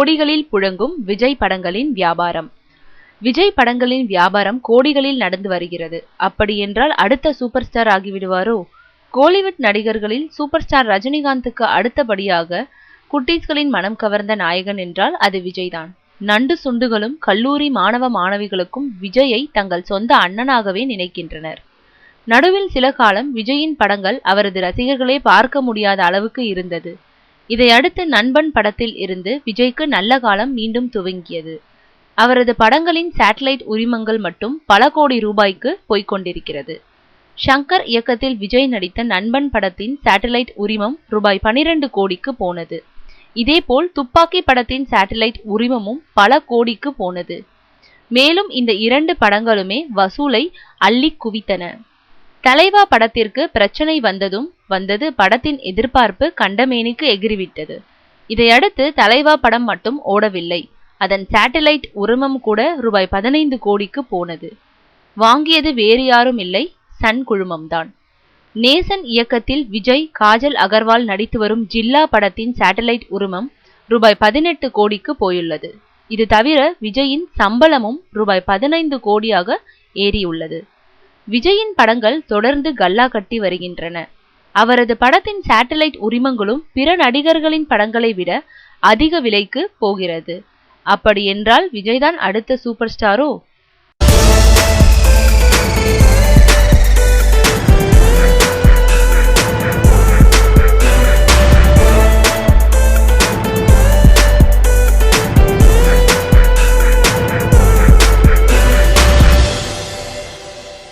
கோடிகளில் புழங்கும் விஜய் படங்களின் வியாபாரம். விஜய் படங்களின் வியாபாரம் கோடிகளில் நடந்து வருகிறது. அப்படி என்றால் அடுத்த சூப்பர் ஸ்டார் ஆகிவிடுவாரோ? கோலிவுட் நடிகர்களில் சூப்பர் ஸ்டார் ரஜினிகாந்துக்கு அடுத்தபடியாக குட்டீஸ்களின் மனம் கவர்ந்த நாயகன் என்றால் அது விஜய்தான். நண்டு சுண்டுகளும் கல்லூரி மாணவ மாணவிகளுக்கும் விஜயை தங்கள் சொந்த அண்ணனாகவே நினைக்கின்றனர். நடுவில் சில காலம் விஜயின் படங்கள் அவரது ரசிகர்களே பார்க்க முடியாத அளவுக்கு இருந்தது. இதை அடுத்து நண்பன் படத்தில் இருந்து விஜய்க்கு நல்ல காலம் மீண்டும் துவங்கியது. அவரது படங்களின் சேட்டலைட் உரிமங்கள் மட்டும் பல கோடி ரூபாய்க்கு போய்கொண்டிருக்கிறது. ஷங்கர் இயக்கத்தில் விஜய் நடித்த நண்பன் படத்தின் சேட்டலைட் உரிமம் ரூபாய் 12 கோடிக்கு போனது. இதேபோல் துப்பாக்கி படத்தின் சேட்டலைட் உரிமமும் பல கோடிக்கு போனது. மேலும் இந்த 2 படங்களுமே வசூலை அள்ளி குவித்தன. தலைவா படத்திற்கு பிரச்சனை வந்தது படத்தின் எதிர்பார்ப்பு கண்டமேனிக்கு எகிரிவிட்டது. இதையடுத்து தலைவா படம் மட்டும் ஓடவில்லை, அதன் சேட்டலைட் உரிமம் கூட ரூபாய் 15 கோடிக்கு போனது. வாங்கியது வேறு யாரும் இல்லை, சன் குழுமம்தான். நேசன் இயக்கத்தில் விஜய் காஜல் அகர்வால் நடித்து வரும் ஜில்லா படத்தின் சேட்டலைட் உரிமம் ரூபாய் 18 கோடிக்கு போயுள்ளது. இது தவிர விஜயின் சம்பளமும் ரூபாய் 15 கோடியாக ஏறியுள்ளது. விஜயின் படங்கள் தொடர்ந்து கல்லா கட்டி வருகின்றன. அவரது படத்தின் சேட்டலைட் உரிமங்களும் பிற நடிகர்களின் படங்களை விட அதிக விலைக்கு போகிறது. அப்படி என்றால் விஜய்தான் அடுத்த சூப்பர் ஸ்டாரோ?